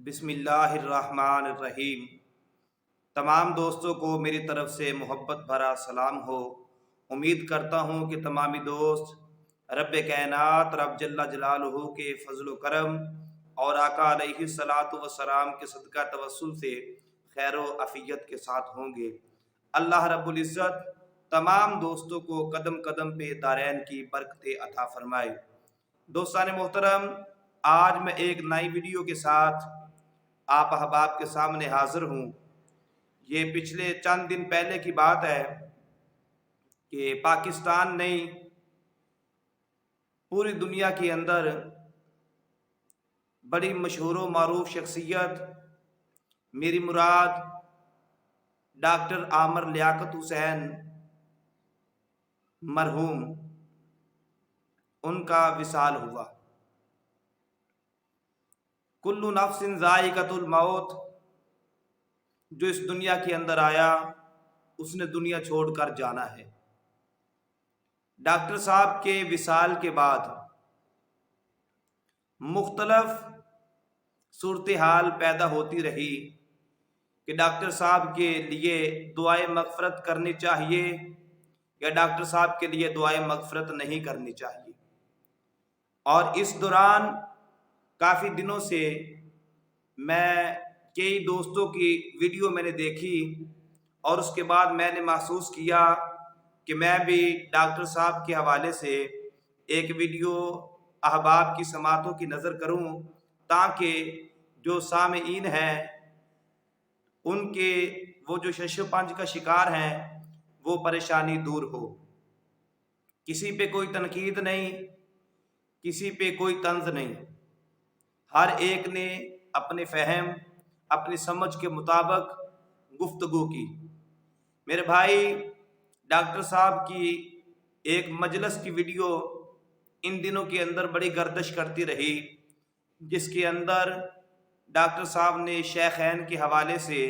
بسم اللہ الرحمن الرحیم۔ تمام دوستوں کو میری طرف سے محبت بھرا سلام ہو۔ امید کرتا ہوں کہ تمامی دوست رب کائنات رب جل جلالہ کے فضل و کرم اور آقا علیہ الصلاۃ والسلام کے صدقہ توسل سے خیر و عافیت کے ساتھ ہوں گے۔ اللہ رب العزت تمام دوستوں کو قدم قدم پہ دارین کی برکتیں عطا فرمائے۔ دوستان محترم، آج میں ایک نئی ویڈیو کے ساتھ آپ احباب کے سامنے حاضر ہوں۔ یہ پچھلے چند دن پہلے کی بات ہے کہ پاکستان نے پوری دنیا کے اندر بڑی مشہور و معروف شخصیت میری مراد ڈاکٹر عامر لیاقت حسین مرحوم ان کا وصال ہوا۔ کل نفس ذائقۃ الموت، جو اس دنیا کے اندر آیا اس نے دنیا چھوڑ کر جانا ہے۔ ڈاکٹر صاحب کے وصال کے بعد مختلف صورتحال پیدا ہوتی رہی کہ ڈاکٹر صاحب کے لیے دعائے مغفرت کرنی چاہیے یا ڈاکٹر صاحب کے لیے دعائے مغفرت نہیں کرنی چاہیے۔ اور اس دوران کافی دنوں سے میں کئی دوستوں کی ویڈیو میں نے دیکھی اور اس کے بعد میں نے محسوس کیا کہ میں بھی ڈاکٹر صاحب کے حوالے سے ایک ویڈیو احباب کی سماعتوں کی نظر کروں تاکہ جو سامعین ہیں ان کے وہ جو شش و پنج کا شکار ہیں وہ پریشانی دور ہو۔ کسی پہ کوئی تنقید نہیں، کسی پہ کوئی طنز نہیں، ہر ایک نے اپنے فہم اپنی سمجھ کے مطابق گفتگو کی۔ میرے بھائی، ڈاکٹر صاحب کی ایک مجلس کی ویڈیو ان دنوں کے اندر بڑی گردش کرتی رہی، جس کے اندر ڈاکٹر صاحب نے شیخین کے حوالے سے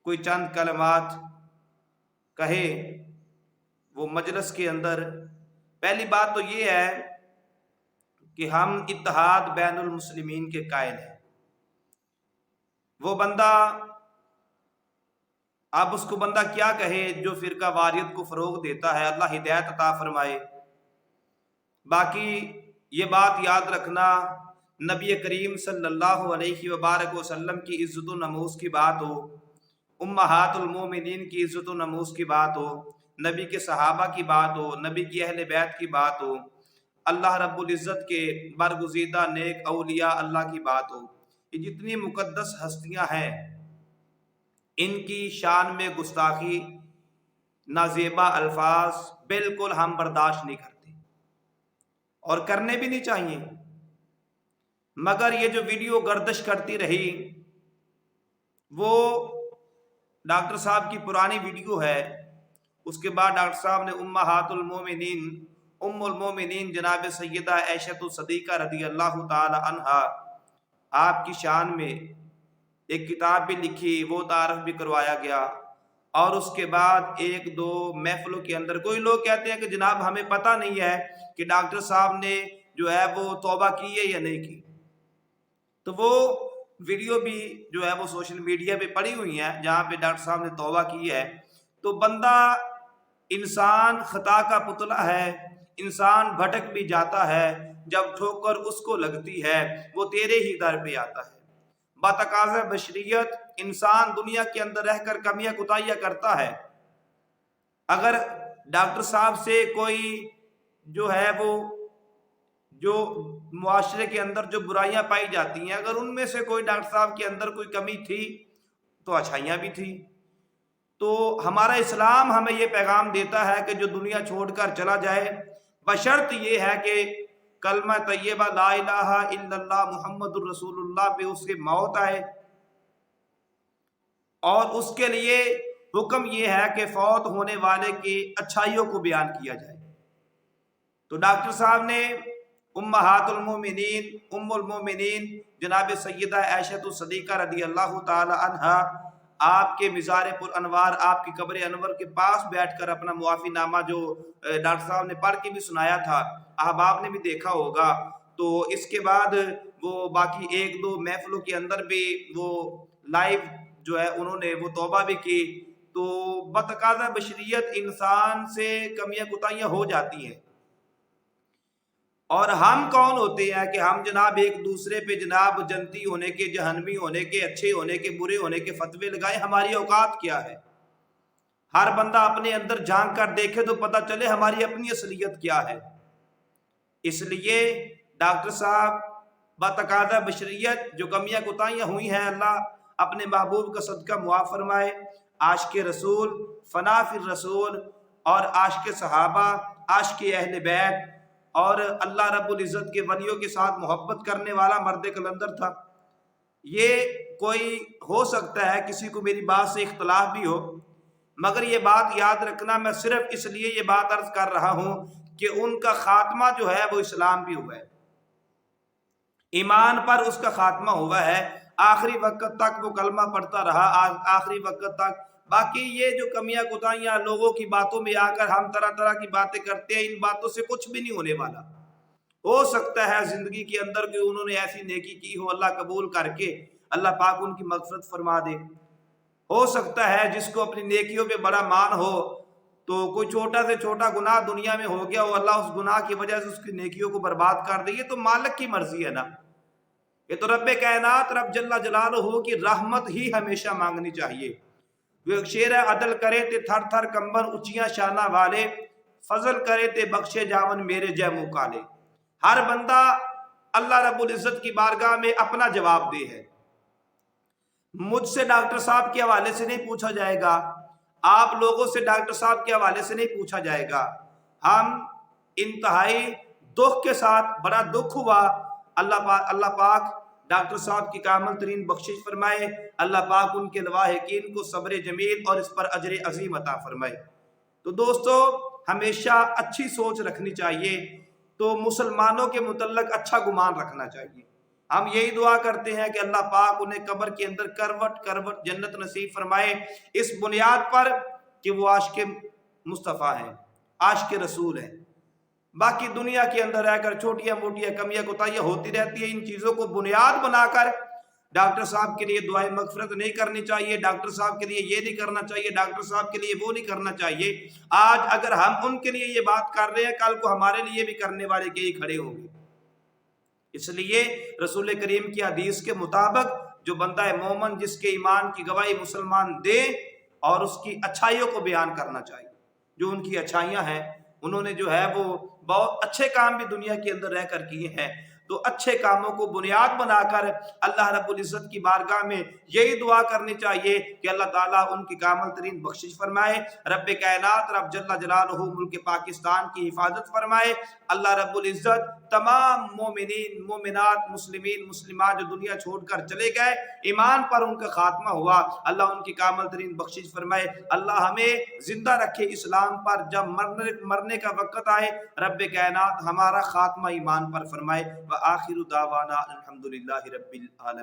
کوئی چند کلمات کہے۔ وہ مجلس کے اندر پہلی بات تو یہ ہے کہ ہم اتحاد بین المسلمین کے قائل ہیں۔ وہ بندہ اب اس کو بندہ کیا کہے جو فرقہ واریت کو فروغ دیتا ہے، اللہ ہدایت عطا فرمائے۔ باقی یہ بات یاد رکھنا، نبی کریم صلی اللہ علیہ وبارک وسلم کی عزت و نموز کی بات ہو، امہات المومنین کی عزت و نموز کی بات ہو، نبی کے صحابہ کی بات ہو، نبی کی اہل بیت کی بات ہو، اللہ رب العزت کے برگزیدہ نیک اولیاء اللہ کی بات ہو، یہ جتنی مقدس ہستیاں ہیں ان کی شان میں گستاخی، نازیبا الفاظ بالکل ہم برداشت نہیں کرتے اور کرنے بھی نہیں چاہیے۔ مگر یہ جو ویڈیو گردش کرتی رہی وہ ڈاکٹر صاحب کی پرانی ویڈیو ہے۔ اس کے بعد ڈاکٹر صاحب نے امہات المومنین ام المومنین جناب سیدہ عائشہ صدیقہ رضی اللہ تعالی عنہا آپ کی شان میں ایک کتاب بھی لکھی، وہ تعارف بھی کروایا گیا۔ اور اس کے بعد ایک دو محفلوں کے اندر کوئی لوگ کہتے ہیں کہ جناب ہمیں پتہ نہیں ہے کہ ڈاکٹر صاحب نے جو ہے وہ توبہ کی ہے یا نہیں کی۔ تو وہ ویڈیو بھی جو ہے وہ سوشل میڈیا پہ پڑی ہوئی ہیں جہاں پہ ڈاکٹر صاحب نے توبہ کی ہے۔ تو بندہ انسان خطا کا پتلا ہے، انسان بھٹک بھی جاتا ہے، جب ٹھوکر اس کو لگتی ہے وہ تیرے ہی در پہ آتا ہے۔ بتقاضا بشریت انسان دنیا کے اندر رہ کر کمیاں کوتاہیاں کرتا ہے۔ اگر ڈاکٹر صاحب سے کوئی جو ہے وہ جو معاشرے کے اندر جو برائیاں پائی جاتی ہیں، اگر ان میں سے کوئی ڈاکٹر صاحب کے اندر کوئی کمی تھی تو اچھائیاں بھی تھی۔ تو ہمارا اسلام ہمیں یہ پیغام دیتا ہے کہ جو دنیا چھوڑ کر چلا جائے بشرط یہ ہے کہ کلمہ طیبہ لا الہ الا اللہ محمد الرسول اللہ پہ اس کی موت آئے، اور اس کے لیے حکم یہ ہے کہ فوت ہونے والے کی اچھائیوں کو بیان کیا جائے۔ تو ڈاکٹر صاحب نے امہات المومنین ام المومنین جناب سیدہ عائشہ صدیقہ رضی اللہ تعالی عنہا آپ کے مزار پر انوار، آپ کی قبر انور کے پاس بیٹھ کر اپنا معافی نامہ جو ڈاکٹر صاحب نے پڑھ کے بھی سنایا تھا، احباب نے بھی دیکھا ہوگا۔ تو اس کے بعد وہ باقی ایک دو محفلوں کے اندر بھی وہ لائیو جو ہے انہوں نے وہ توبہ بھی کی، تو بتقاضا بشریت انسان سے کمیاں کوتاہیاں ہو جاتی ہیں۔ اور ہم کون ہوتے ہیں کہ ہم جناب ایک دوسرے پہ جناب جنتی ہونے کے، جہنمی ہونے کے، اچھے ہونے کے، برے ہونے کے فتوے لگائیں؟ ہماری اوقات کیا ہے؟ ہر بندہ اپنے اندر جھانک کر دیکھے تو پتہ چلے ہماری اپنی اصلیت کیا ہے۔ اس لیے ڈاکٹر صاحب بتقاضا بشریت جو کمیاں کوتاہیاں ہوئی ہیں، اللہ اپنے محبوب کا صدقہ معاف فرمائے۔ عاشق رسول، فنا فی الرسول اور عاشق صحابہ، عاشق اہل بیت اور اللہ رب العزت کے ولیوں کے ساتھ محبت کرنے والا مرد کلندر تھا۔ یہ کوئی ہو سکتا ہے کسی کو میری بات سے اختلاف بھی ہو، مگر یہ بات یاد رکھنا، میں صرف اس لیے یہ بات عرض کر رہا ہوں کہ ان کا خاتمہ جو ہے وہ اسلام بھی ہوا ہے، ایمان پر اس کا خاتمہ ہوا ہے، آخری وقت تک وہ کلمہ پڑھتا رہا، آخری وقت تک۔ باقی یہ جو کمیاں کوتاہیاں لوگوں کی باتوں میں آ کر ہم طرح طرح کی باتیں کرتے ہیں، ان باتوں سے کچھ بھی نہیں ہونے والا۔ ہو سکتا ہے زندگی کے اندر کہ انہوں نے ایسی نیکی کی ہو، اللہ قبول کر کے اللہ پاک ان کی مغفرت فرما دے۔ ہو سکتا ہے جس کو اپنی نیکیوں پہ بڑا مان ہو تو کوئی چھوٹا سے چھوٹا گناہ دنیا میں ہو گیا ہو، اللہ اس گناہ کی وجہ سے اس کی نیکیوں کو برباد کر دے۔ یہ تو مالک کی مرضی ہے نا، یہ تو رب کائنات رب جل جلالہ کی رحمت ہی ہمیشہ مانگنی چاہیے۔ وہ شیر عدل کرے تے تھر تھر کمبن اچیاں شانہ والے، فضل کرے تے بخشے جاون میرے جے منہ کالے۔ ہر بندہ اللہ رب العزت کی بارگاہ میں اپنا جواب دے ہے۔ مجھ سے ڈاکٹر صاحب کے حوالے سے نہیں پوچھا جائے گا، آپ لوگوں سے ڈاکٹر صاحب کے حوالے سے نہیں پوچھا جائے گا۔ ہم انتہائی دکھ کے ساتھ، بڑا دکھ ہوا، اللہ پاک ڈاکٹر صاحب کی کامل ترین بخشش فرمائے، اللہ پاک ان کے لواحقین کو صبر جمیل اور اس پر اجر عظیم عطا فرمائے۔ تو دوستو ہمیشہ اچھی سوچ رکھنی چاہیے، تو مسلمانوں کے متعلق اچھا گمان رکھنا چاہیے۔ ہم یہی دعا کرتے ہیں کہ اللہ پاک انہیں قبر کے اندر کروٹ کروٹ جنت نصیب فرمائے، اس بنیاد پر کہ وہ عاشق مصطفیٰ ہیں، عاشق رسول ہیں۔ باقی دنیا کے اندر رہ کر چھوٹیاں موٹیاں کمیاں کوتاہیاں ہوتی رہتی ہیں، ان چیزوں کو بنیاد بنا کر ڈاکٹر صاحب کے لیے دعائیں مغفرت نہیں کرنی چاہیے، ڈاکٹر صاحب کے لیے یہ نہیں کرنا چاہیے، ڈاکٹر صاحب کے لیے وہ نہیں کرنا چاہیے۔ آج اگر ہم ان کے لیے یہ بات کر رہے ہیں، کل کو ہمارے لیے بھی کرنے والے کئی کھڑے ہوں گے۔ اس لیے رسول کریم کی حدیث کے مطابق جو بندہ مومن جس کے ایمان کی گواہی مسلمان دے، اور اس کی اچھائیوں کو بیان کرنا چاہیے، جو ان کی اچھائیاں ہیں، انہوں نے جو ہے وہ بہت اچھے کام بھی دنیا کے اندر رہ کر کیے ہیں، تو اچھے کاموں کو بنیاد بنا کر اللہ رب العزت کی بارگاہ میں یہی دعا کرنی چاہیے کہ اللہ تعالیٰ ان کی کامل ترین بخشش فرمائے، رب کائنات رب جل جلالہ ملک پاکستان کی حفاظت فرمائے، اللہ رب العزت تمام مومنین مومنات مسلمین مسلمات جو دنیا چھوڑ کر چلے گئے، ایمان پر ان کا خاتمہ ہوا، اللہ ان کی کامل ترین بخشش فرمائے، اللہ ہمیں زندہ رکھے اسلام پر، جب مرنے کا وقت آئے رب کائنات ہمارا خاتمہ ایمان پر فرمائے۔ وآخر دعوانا الحمدللہ رب العالمین۔